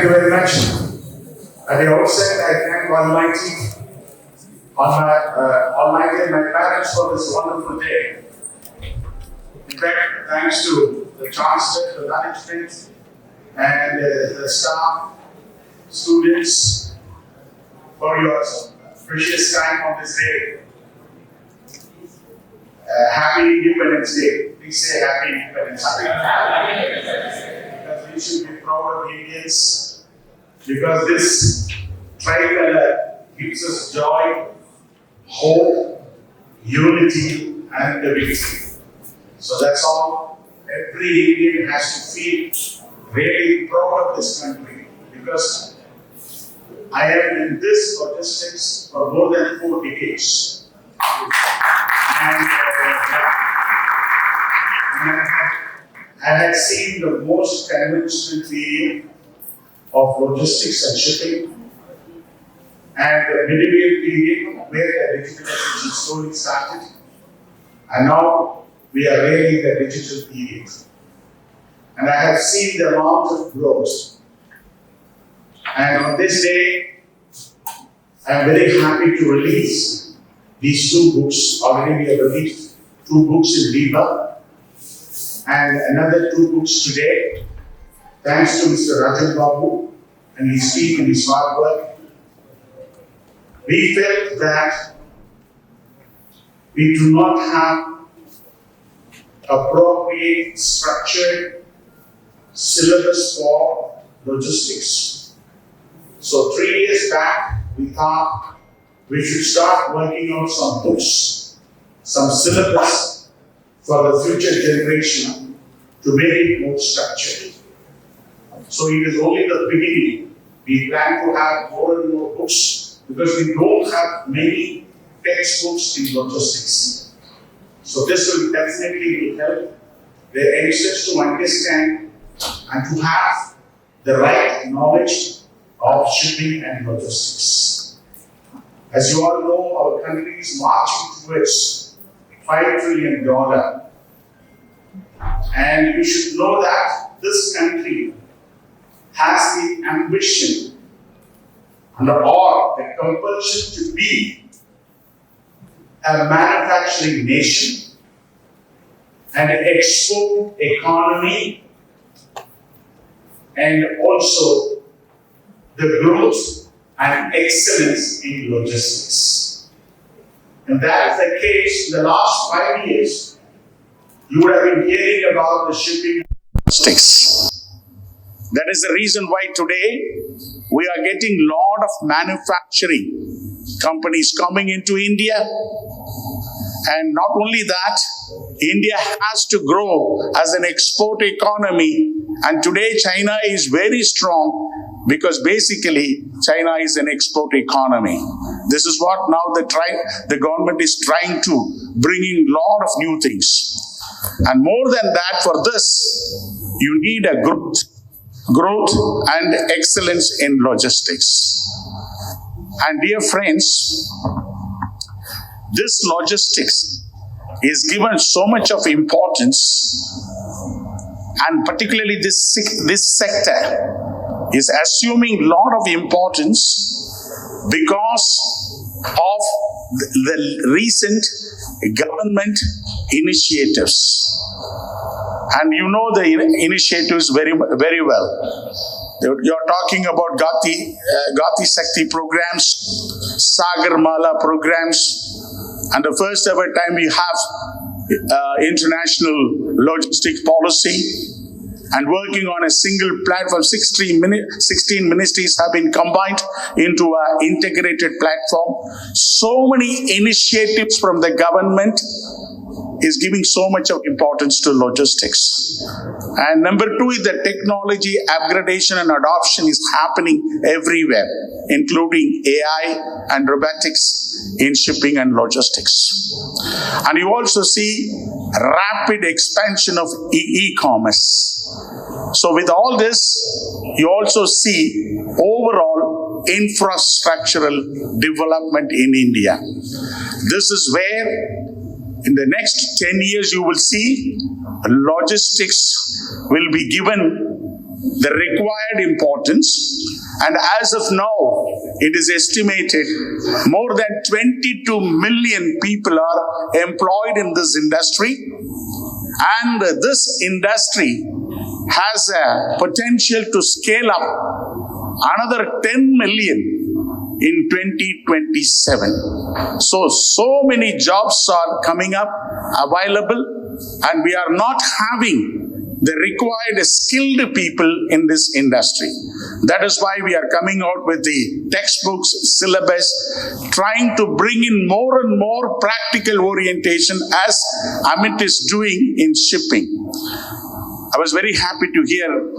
Thank you very much. At the outset, I thank Almighty and my parents for this wonderful day. In fact, thanks to the Chancellor, the management, and the staff, students, for your precious time on this day. Happy Independence Day. Please say Happy Independence Day. Because we should be proud of Indians. Because this tricolor gives us joy, hope, unity, and the victory. So that's all. Every Indian has to feel really proud of this country. Because I am in this logistics for more than 4 decades. And I had seen the most conventional period of logistics and shipping, and the medieval period where the digitalization slowly started, and now we are really in the digital period. And I have seen the amount of growth. And on this day, I am very happy to release these 2 books. Already we have released 2 books in Lima and another 2 books today. Thanks to Mr. Rajan Babu and his team and his hard work. We felt that we do not have appropriate structured syllabus for logistics. So 3 years back, we thought we should start working on some books, some syllabus for the future generation to make it more structured. So it is only the beginning. We plan to have more and more books because we don't have many textbooks in logistics. So this will definitely help the youngsters to understand and to have the right knowledge of shipping and logistics. As you all know, our country is marching towards $5 trillion. And you should know that this country has the ambition or the compulsion to be a manufacturing nation and an export economy, and also the growth and excellence in logistics. And that is the case in the last 5 years. You would have been hearing about the shipping and logistics. That is the reason why today we are getting a lot of manufacturing companies coming into India. And not only that, India has to grow as an export economy. And today China is very strong because basically China is an export economy. This is what now the government is trying to bring in a lot of new things. And more than that, for this, you need a growth and excellence in logistics. And dear friends, this logistics is given so much of importance, and particularly this sector is assuming a lot of importance because of the recent government initiatives. And you know the initiatives very, very well. You're talking about Gati Shakti programs, Sagar Mala programs, and the first ever time we have international logistic policy, and working on a single platform. 16 ministries have been combined into an integrated platform. So many initiatives from the government is giving so much of importance to logistics. And number 2 is the technology upgradation and adoption is happening everywhere, including AI and robotics in shipping and logistics. And you also see rapid expansion of e-commerce. So with all this, you also see overall infrastructural development in India. This is where in the next 10 years, you will see logistics will be given the required importance. And as of now, it is estimated more than 22 million people are employed in this industry. And this industry has a potential to scale up another 10 million in 2027. So many jobs are coming up, available, and we are not having the required skilled people in this industry. That is why we are coming out with the textbooks, syllabus, trying to bring in more and more practical orientation as AMET is doing in shipping. I was very happy to hear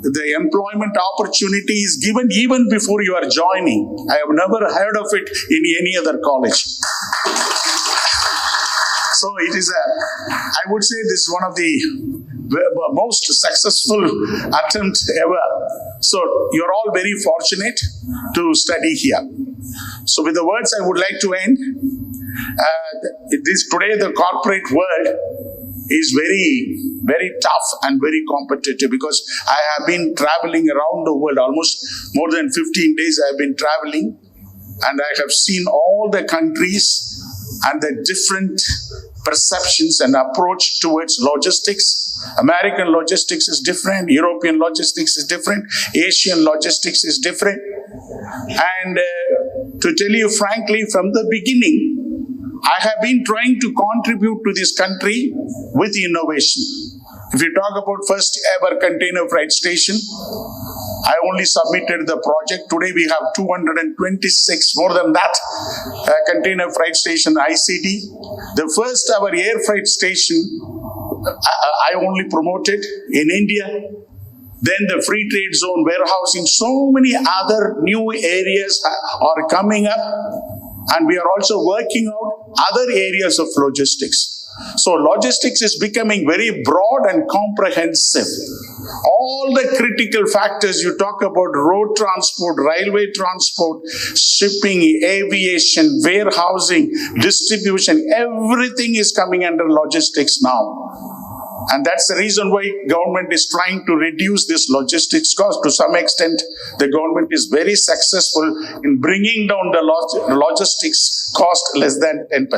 the employment opportunity is given even before you are joining. I have never heard of it in any other college. So it is I would say this is one of the most successful attempt ever. So you're all very fortunate to study here. So with the words I would like to end. Today the corporate world is very, very tough and very competitive, because I have been traveling around the world, almost more than 15 days I have been traveling, and I have seen all the countries and the different perceptions and approach towards logistics. American logistics is different, European logistics is different, Asian logistics is different. And to tell you frankly, from the beginning, I have been trying to contribute to this country with innovation. If you talk about first ever container freight station, I only submitted the project. Today we have 226, more than that, container freight station ICD. The first ever air freight station, I only promoted in India. Then the free trade zone, warehousing, so many other new areas are coming up. And we are also working out other areas of logistics. So logistics is becoming very broad and comprehensive. All the critical factors you talk about, road transport, railway transport, shipping, aviation, warehousing, distribution, everything is coming under logistics now. And that's the reason why government is trying to reduce this logistics cost. To some extent, the government is very successful in bringing down the logistics cost less than 10%.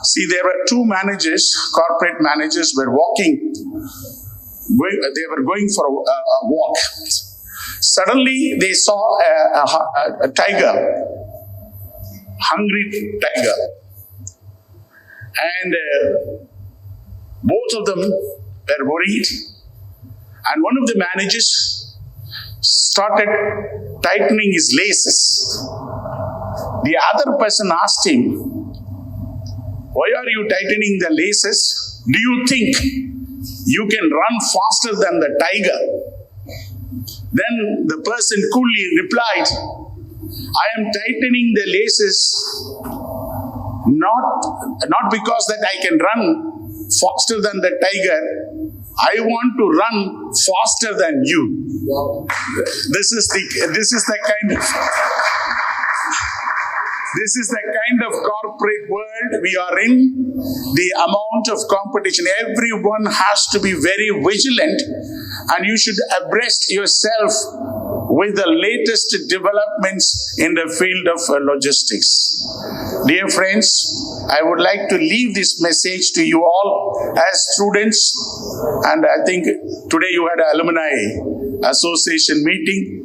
See, there were two managers, corporate managers were walking. They were going for a walk. Suddenly, they saw a tiger, hungry tiger. And both of them were worried. And one of the managers started tightening his laces. The other person asked him, "Why are you tightening the laces? Do you think you can run faster than the tiger?" Then the person coolly replied, "I am tightening the laces not because that I can run faster than the tiger. I want to run faster than you." This is the kind of corporate world we are in. The amount of competition, everyone has to be very vigilant, and you should abreast yourself with the latest developments in the field of logistics. Dear friends, I would like to leave this message to you all as students, and I think today you had an alumni association meeting.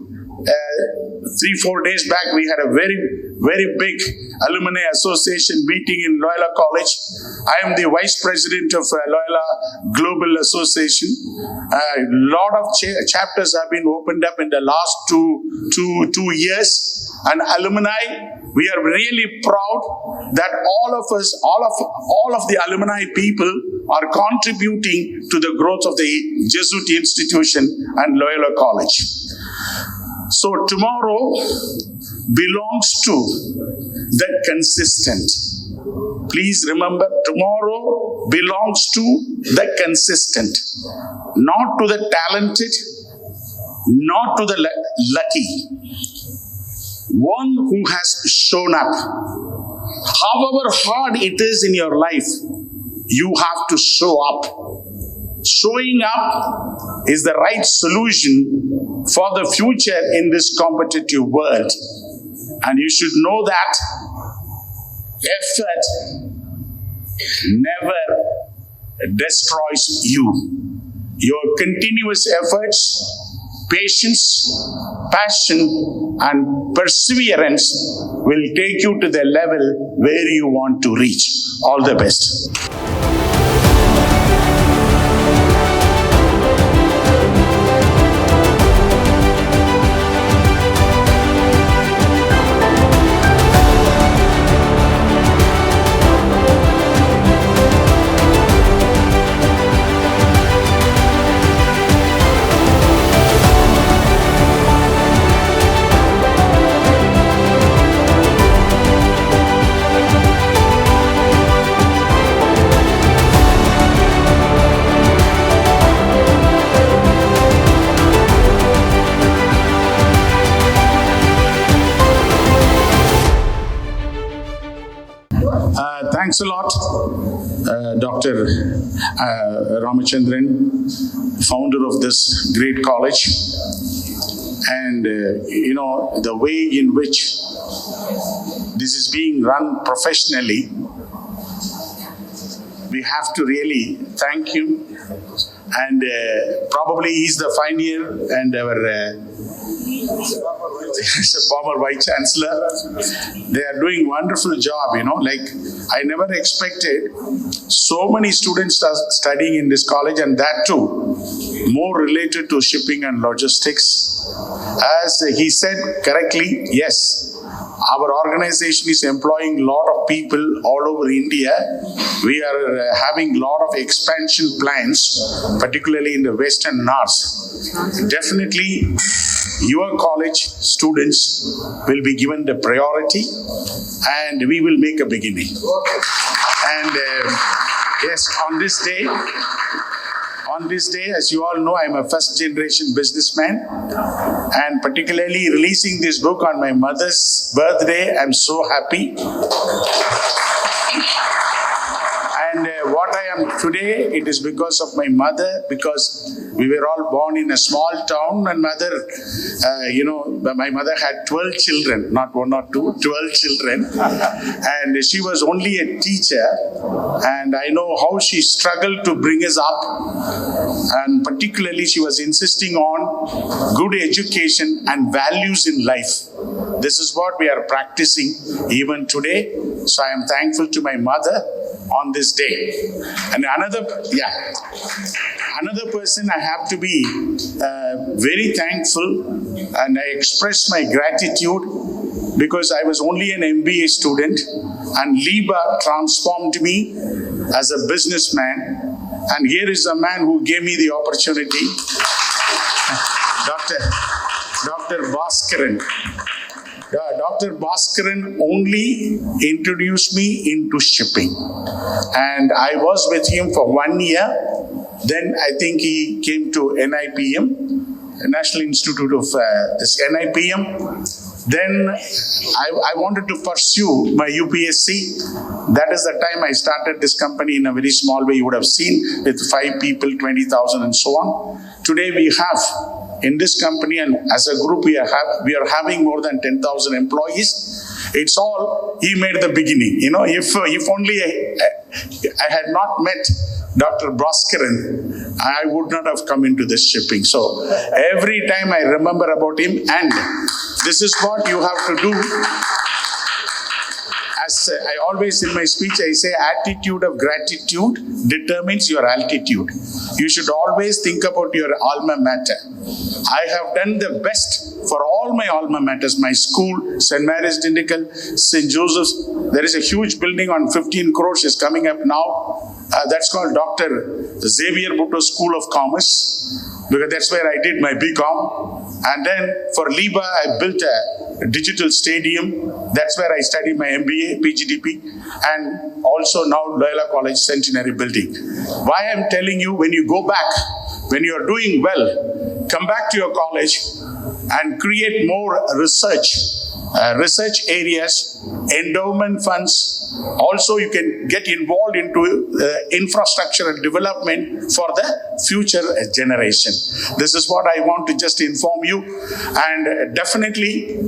3-4 days back, we had a very, very big alumni association meeting in Loyola College. I am the vice president of Loyola Global Association. A lot of chapters have been opened up in the last two years. And alumni, we are really proud that all of the alumni people are contributing to the growth of the Jesuit institution and Loyola College. So tomorrow belongs to the consistent. Please remember, tomorrow belongs to the consistent, not to the talented, not to the lucky. One who has shown up. However hard it is in your life, you have to show up. Showing up is the right solution for the future in this competitive world. And you should know that effort never destroys you. Your continuous efforts, patience, passion, and perseverance will take you to the level where you want to reach. All the best. Thanks a lot, Dr. Ramachandran, founder of this great college. And, the way in which this is being run professionally, we have to really thank him. And probably he's the pioneer and our former Vice Chancellor. They are doing a wonderful job, like I never expected so many students are studying in this college, and that too, more related to shipping and logistics. As he said correctly, yes, our organization is employing a lot of people all over India. We are having a lot of expansion plans, particularly in the West and North. Definitely, your college students will be given the priority, and we will make a beginning. And yes, on this day, as you all know, I'm a first-generation businessman, and particularly releasing this book on my mother's birthday, I'm so happy. And what I am today, it is because of my mother, because we were all born in a small town, and my mother had 12 children, not one or two, 12 children. And she was only a teacher, and I know how she struggled to bring us up. And particularly, she was insisting on good education and values in life. This is what we are practicing even today. So I am thankful to my mother on this day. And another person I have to be very thankful, and I express my gratitude because I was only an MBA student, and Liba transformed me as a businessman. And here is a man who gave me the opportunity, Dr. Bhaskaran. Dr. Bhaskaran only introduced me into shipping, and I was with him for 1 year. Then I think he came to NIPM, National Institute of this NIPM. Then I wanted to pursue my UPSC. That is the time I started this company in a very small way. You would have seen, with 5 people, 20,000 and so on. Today we have in this company, and as a group we are having more than 10,000 employees. It's all he made the beginning. If only I had not met Dr. Bhaskaran, I would not have come into this shipping. So every time I remember about him, and this is what you have to do. As I always in my speech, I say attitude of gratitude determines your altitude. You should always think about your alma mater. I have done the best for all my alma maters. My school, St. Mary's Dindigul, St. Joseph's. There is a huge building on 15 crores is coming up now. That's called Dr. Xavier Britto School of Commerce, because that's where I did my BCom. And then for Liba, I built a digital stadium. That's where I studied my MBA, PGDP, and also now Loyola College Centenary Building. Why I'm telling you, when you go back, when you are doing well, come back to your college and create more research areas, endowment funds, Also, you can get involved into infrastructure and development for the future generation. This is what I want to just inform you, and definitely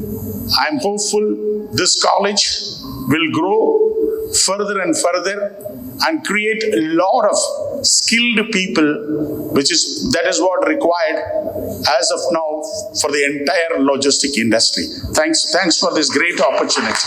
I'm hopeful this college will grow further and further and create a lot of skilled people, that is what required as of now for the entire logistic industry. Thanks for this great opportunity.